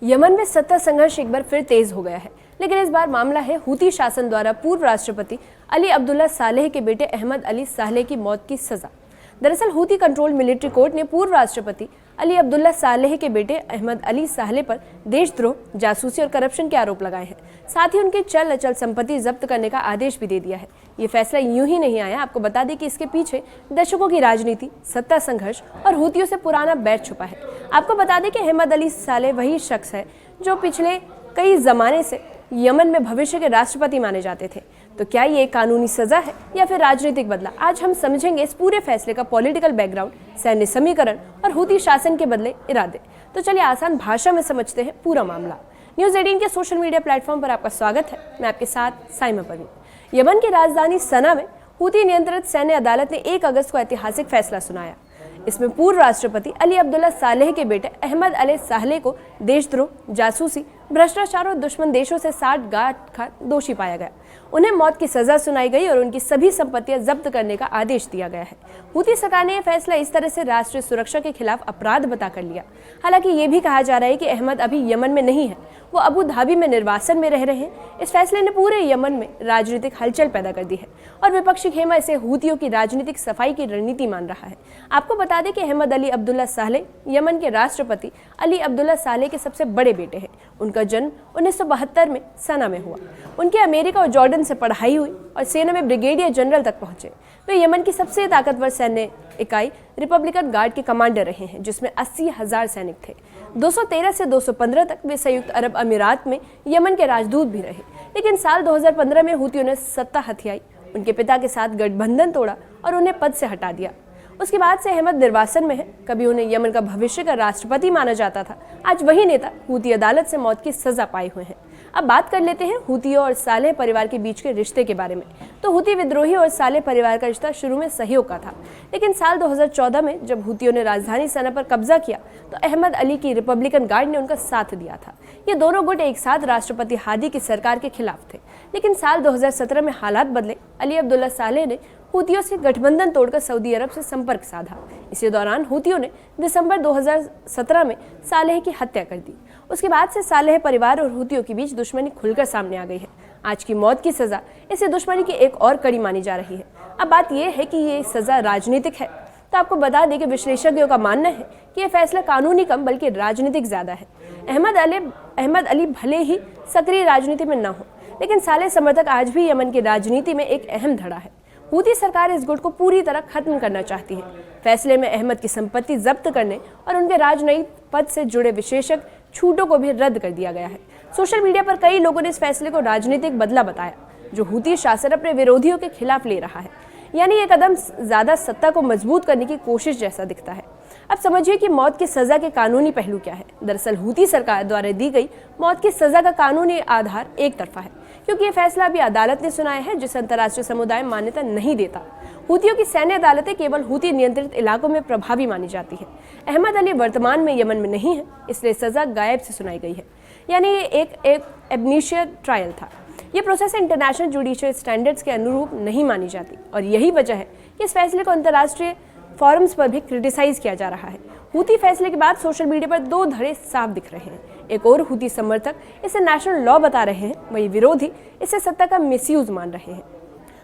Yemen में सत्ता संघर्ष एक बार फिर तेज हो गया है, लेकिन इस बार मामला है हूती शासन द्वारा पूर्व राष्ट्रपति अली अब्दुल्ला सालेह के बेटे अहमद अली सालेह की मौत की सजा। दरअसल हूती कंट्रोल मिलिट्री कोर्ट ने पूर्व राष्ट्रपति अली अब्दुल्ला सालेह के बेटे अहमद अली सालेह पर देशद्रोह, जासूसी और करप्शन के आरोप लगाए हैं। साथ ही उनकी चल अचल संपत्ति जब्त करने का आदेश भी दे दिया है। ये फैसला यूं ही नहीं आया। आपको बता दें कि इसके पीछे दशकों की राजनीति, सत्ता संघर्ष और हूतियों से पुराना बैर छुपा है। आपको बता दें कि अहमद अली सालेह वही शख्स है जो पिछले कई जमाने से यमन में भविष्य के राष्ट्रपति माने जाते थे। तो क्या ये कानूनी सजा है या फिर राजनीतिक बदला? आज हम समझेंगे इस पूरे फैसले का पॉलिटिकल बैकग्राउंड, सैन्य समीकरण और हूती शासन के बदले इरादे। तो चलिए आसान भाषा में समझते हैं पूरा मामला। न्यूज़ 18 के सोशल मीडिया प्लेटफॉर्म पर आपका स्वागत है। मैं आपके साथ साइमा परवीन। यमन की राजधानी सना में हूती नियंत्रित सैन्य अदालत ने 1 अगस्त को ऐतिहासिक फैसला सुनाया। इसमें पूर्व राष्ट्रपति अली अब्दुल्ला सालेह के बेटे अहमद अली सालेह को देशद्रोह, जासूसी, भ्रष्टाचार और दुश्मन देशों से साठगांठ का दोषी पाया गया। उन्हें मौत की सजा सुनाई गई और उनकी सभी संपत्तियां जब्त करने का आदेश दिया गया है। हूती सरकार ने यह फैसला इस तरह से राष्ट्रीय सुरक्षा के खिलाफ अपराध बताकर लिया। हालांकि ये भी कहा जा रहा है कि अहमद अभी यमन में नहीं है, वो अबू धाबी में निर्वासन में रह रहे हैं। इस फैसले ने पूरे यमन में राजनीतिक हलचल पैदा कर दी है और विपक्षी खेमा इसे हूतियों की राजनीतिक सफाई की रणनीति मान रहा है। आपको बता दें कि अहमद अली अब्दुल्ला सालेह यमन के राष्ट्रपति अली अब्दुल्ला सालेह के सबसे बड़े बेटे हैं। उनका जन्म 1972 में सना में हुआ। उनकी अमेरिका और जॉर्डन से पढ़ाई हुई और सेना में ब्रिगेडियर जनरल तक पहुंचे। वे यमन की सबसे ताकतवर सैन्य इकाई रिपब्लिकन गार्ड के कमांडर रहे हैं, जिसमें 80,000 सैनिक थे। 213 से 215 तक वे संयुक्त अरब अमीरात में यमन के राजदूत भी रहे। लेकिन साल 2015 में हूतियों ने सत्ता हथियाई, उनके पिता के साथ गठबंधन तोड़ा और उन्हें पद से हटा दिया। उसके बाद से अहमद निर्वासन में है। कभी उन्हें यमन का भविष्य का राष्ट्रपति माना जाता था, आज वही नेता हूती अदालत से मौत की सजा पाए हुए हैं। अब बात कर लेते हैं हूतियों और सालेह परिवार के बीच के रिश्ते के बारे में। तो हूती विद्रोही और सालेह परिवार का रिश्ता शुरू में सहयोग का था, लेकिन साल 2014 में जब हूतियों ने राजधानी सना पर कब्जा किया तो अहमद अली की रिपब्लिकन गार्ड ने उनका साथ दिया था। ये दोनों गुट एक साथ राष्ट्रपति हादी की सरकार के खिलाफ थे। लेकिन साल 2017 में हालात बदले। अली अब्दुल्ला सालेह ने हूतियों से गठबंधन तोड़कर सऊदी अरब से संपर्क साधा। इसी दौरान हूतियों ने दिसंबर 2017 में सालेह की हत्या कर दी। उसके बाद से सालेह परिवार और हूतियों के बीच दुश्मनी खुलकर सामने आ गई है। आज की मौत की सजा इसे दुश्मनी की एक और कड़ी मानी जा रही है। अब बात यह है कि ये सजा राजनीतिक है। तो आपको बता दें कि विश्लेषकों का मानना है कि यह फैसला कानूनी कम बल्कि राजनीतिक ज्यादा है। अहमद अली भले ही सक्रिय राजनीति में न हो, लेकिन सालेह समर्थक आज भी यमन की राजनीति में एक अहम धड़ा है। हूती सरकार इस गुट को पूरी तरह खत्म करना चाहती है। फैसले में अहमद की संपत्ति जब्त करने और उनके राजनयिक पद से जुड़े विशेषक छूटों को भी रद्द कर दिया गया है। सोशल मीडिया पर कई लोगों ने इस फैसले को राजनीतिक बदला बताया, जो हूती शासन अपने विरोधियों के खिलाफ ले रहा है। यानी ये कदम ज्यादा सत्ता को मजबूत करने की कोशिश जैसा दिखता है। अब समझिए कि मौत की सजा के कानूनी पहलू क्या है। दरअसल हूती सरकार द्वारा दी गई मौत की सजा का कानूनी आधार एक तरफा है, क्योंकि ये फैसला अभी अदालत ने सुनाया है, जिसे अंतर्राष्ट्रीय समुदाय मान्यता नहीं देता। हूतियों की सैन्य अदालतें केवल हूती नियंत्रित इलाकों में प्रभावी मानी जाती है। अहमद अली वर्तमान में यमन में नहीं है, इसलिए सजा गायब से सुनाई गई है। यानी ये एक एबनीशिया ट्रायल था। ये प्रोसेस इंटरनेशनल जुडिशियल स्टैंडर्ड्स के अनुरूप नहीं मानी जाती और यही वजह है कि इस फैसले को अंतर्राष्ट्रीय फोरम्स पर भी क्रिटिसाइज किया जा रहा है। हूती फैसले के बाद सोशल मीडिया पर 2 धड़े साफ दिख रहे हैं। एक और हूती समर्थक इसे नेशनल लॉ बता रहे हैं, वही विरोधी इसे सत्ता का मिसयूज मान रहे हैं।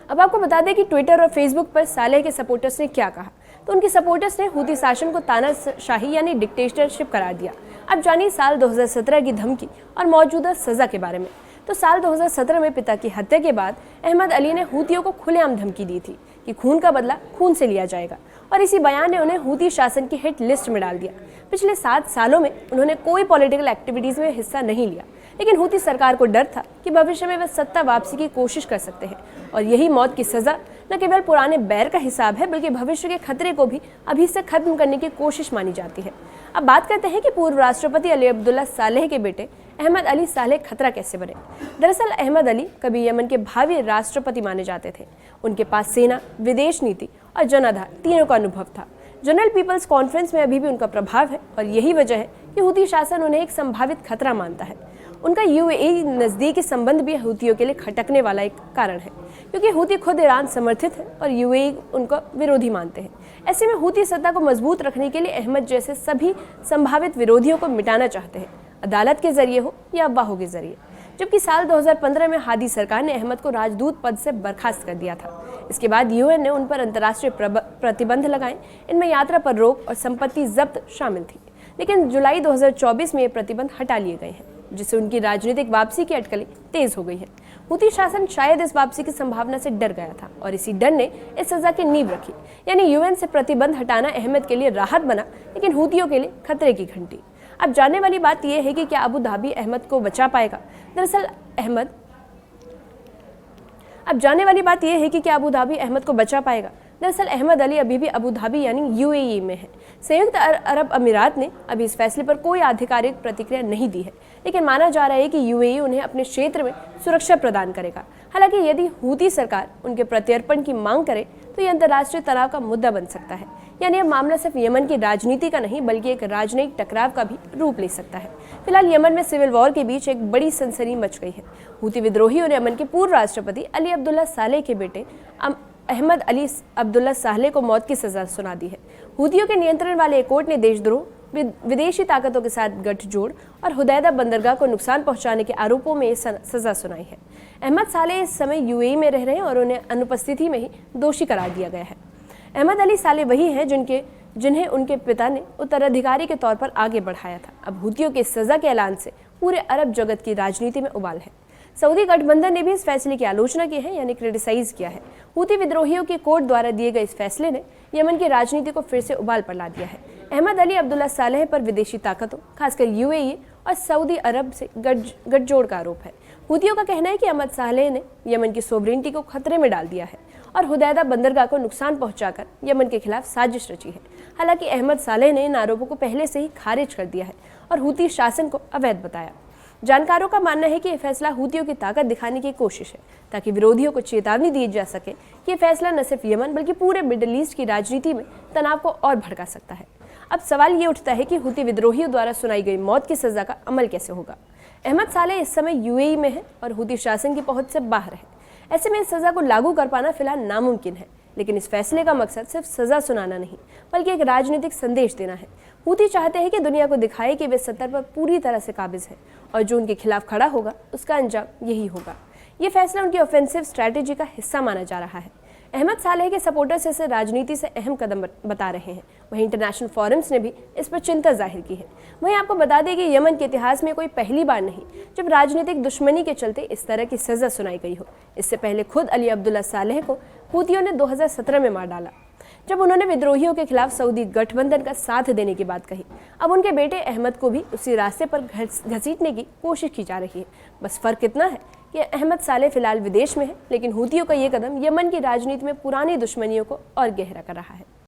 अब आपको बता दें कि ट्विटर और फेसबुक पर सालेह के सपोर्टर्स ने क्या कहा। तो उनके सपोर्टर्स ने हूती शासन को तानाशाही यानी डिक्टेटरशिप करार दिया। अब जानिए साल 2017 की धमकी और मौजूदा सजा के बारे में। तो साल 2017 में पिता की हत्या के बाद अहमद अली ने हूतियों को खुलेआम धमकी दी थी कि खून का बदला खून से लिया जाएगा, और इसी बयान ने उन्हें हूती शासन की हिट लिस्ट में डाल दिया। पिछले 7 सालों में उन्होंने कोई पॉलिटिकल एक्टिविटीज में हिस्सा नहीं लिया, लेकिन हूती सरकार को डर था कि भविष्य में वे सत्ता वापसी की कोशिश कर सकते हैं। और यही मौत की सजा न केवल पुराने बैर का हिसाब है, बल्कि भविष्य के खतरे को भी अभी से खत्म करने की कोशिश मानी जाती है। अब बात करते हैं कि पूर्व राष्ट्रपति अली अब्दुल्ला सालेह के बेटे अहमद अली सालेह खतरा कैसे बने। दरअसल अहमद अली कभी यमन के भावी राष्ट्रपति माने जाते थे। उनके पास सेना, विदेश नीति और जनाधार तीनों का अनुभव था। जनरल पीपल्स कॉन्फ्रेंस में अभी भी उनका प्रभाव है और यही वजह है कि हूती शासन उन्हें एक संभावित खतरा मानता है। उनका यूएई नज़दीकी संबंध भी हूतियों के लिए खटकने वाला एक कारण है, क्योंकि हूती खुद ईरान समर्थित है और यूएई उनका विरोधी मानते हैं। ऐसे में हूती सत्ता को मजबूत रखने के लिए अहमद जैसे सभी संभावित विरोधियों को मिटाना चाहते हैं। अदालत के जरिए हो या अफवाहों के जरिए। जबकि साल 2015 में हादी सरकार ने अहमद को राजदूत पद से बर्खास्त कर दिया था। इसके बाद यूएन ने उन पर अंतर्राष्ट्रीय प्रतिबंध लगाए। इनमें यात्रा पर रोक और संपत्ति जब्त शामिल थी। लेकिन जुलाई 2024 में ये प्रतिबंध हटा लिए गए हैं, जिससे उनकी राजनीतिक वापसी की अटकलें तेज हो गई है। हूती शासन शायद इस वापसी की संभावना से डर गया था और इसी डर ने इस सजा की नींव रखी। यानी यूएन से प्रतिबंध हटाना अहमद के लिए राहत बना, लेकिन हूतियों के लिए खतरे की घंटी। अब जानने वाली बात यह है कि क्या अबू धाबी अहमद को बचा पाएगा। दरअसल अहमद अली अभी भी अबू धाबी यानी यूएई में है। संयुक्त अरब अमीरात ने अभी इस फैसले पर कोई आधिकारिक प्रतिक्रिया नहीं दी है, लेकिन माना जा रहा है कि यूएई उन्हें अपने क्षेत्र में सुरक्षा प्रदान करेगा। हालांकि यदि हूती सरकार उनके प्रत्यर्पण की मांग करे तो यह अंतर्राष्ट्रीय तनाव का मुद्दा बन सकता है। यानी अब मामला सिर्फ यमन की राजनीति का नहीं बल्कि एक राजनयिक टकराव का भी रूप ले सकता है। फिलहाल यमन में सिविल वॉर के बीच एक बड़ी सनसनी मच गई है। हूती विद्रोहियों ने यमन के पूर्व राष्ट्रपति अली अब्दुल्ला सालेह के बेटे अहमद अली अब्दुल्ला सालेह को मौत की सजा सुना दी है। हूतियों के नियंत्रण वाले एक कोर्ट ने देशद्रोह, विदेशी ताकतों के साथ गठजोड़ और हुदैदा बंदरगाह को नुकसान पहुंचाने के आरोपों में सजा सुनाई है। अहमद सालेह इस समय यूएई में रह रहे हैं और उन्हें अनुपस्थिति में ही दोषी करार दिया गया है। अहमद अली सालेह वही हैं जिन्हें उनके पिता ने उत्तराधिकारी के तौर पर आगे बढ़ाया था। अब हूतियों के सजा के ऐलान से पूरे अरब जगत की राजनीति में उबाल है। सऊदी गठबंधन ने भी इस फैसले की आलोचना की है, यानी क्रिटिसाइज किया है। हूती विद्रोहियों के कोर्ट द्वारा दिए गए इस फैसले ने यमन की राजनीति को फिर से उबाल पर ला दिया है। अहमद अली अब्दुल्ला सालेह पर विदेशी ताकतों, खासकर यूएई और सऊदी अरब से गठजोड़ का आरोप है। हूतियों का कहना है कि अहमद सालेह ने यमन की सोवरेनिटी को खतरे में डाल दिया है और हुदैदा बंदरगाह को नुकसान पहुंचाकर यमन के खिलाफ साजिश रची है। हालांकि अहमद सालेह ने इन आरोपों को पहले से ही खारिज कर दिया है और हूती शासन को अवैध बताया। जानकारों का मानना है कि यह फैसला हूतियों की ताकत दिखाने की कोशिश है, ताकि विरोधियों को चेतावनी दी जा सके कि यह फैसला न सिर्फ यमन बल्कि पूरे मिडिल ईस्ट की राजनीति में तनाव को और भड़का सकता है। अब सवाल ये उठता है कि हूती विद्रोहियों द्वारा सुनाई गई मौत की सजा का अमल कैसे होगा। अहमद सालेह इस समय यूएई में है और हूती शासन की पहुंच से बाहर है। ऐसे में इस सजा को लागू कर पाना फिलहाल नामुमकिन है। लेकिन इस फैसले का मकसद सिर्फ सजा सुनाना नहीं बल्कि एक राजनीतिक संदेश देना है। हूती चाहते हैं कि दुनिया को दिखाए कि वे सत्ता पर पूरी तरह से काबिज है और जो उनके खिलाफ खड़ा होगा उसका अंजाम यही होगा। ये फैसला उनकी ऑफेंसिव स्ट्रैटेजी का हिस्सा माना जा रहा है। अहमद सालेह के सपोर्टर्स इसे राजनीति से अहम कदम बता रहे हैं। वहीं इंटरनेशनल फोरम्स ने भी इस पर चिंता जाहिर की है। वहीं आपको बता दें कि यमन के इतिहास में कोई पहली बार नहीं जब राजनीतिक दुश्मनी के चलते इस तरह की सजा सुनाई गई हो। इससे पहले खुद अली अब्दुल्ला सालेह को हूतियों ने 2017 में मार डाला, जब उन्होंने विद्रोहियों के खिलाफ सऊदी गठबंधन का साथ देने की बात कही। अब उनके बेटे अहमद को भी उसी रास्ते पर घसीटने की कोशिश की जा रही है। बस फर्क इतना है कि अहमद सालेह फिलहाल विदेश में है, लेकिन हूतियों का ये कदम यमन की राजनीति में पुरानी दुश्मनियों को और गहरा कर रहा है।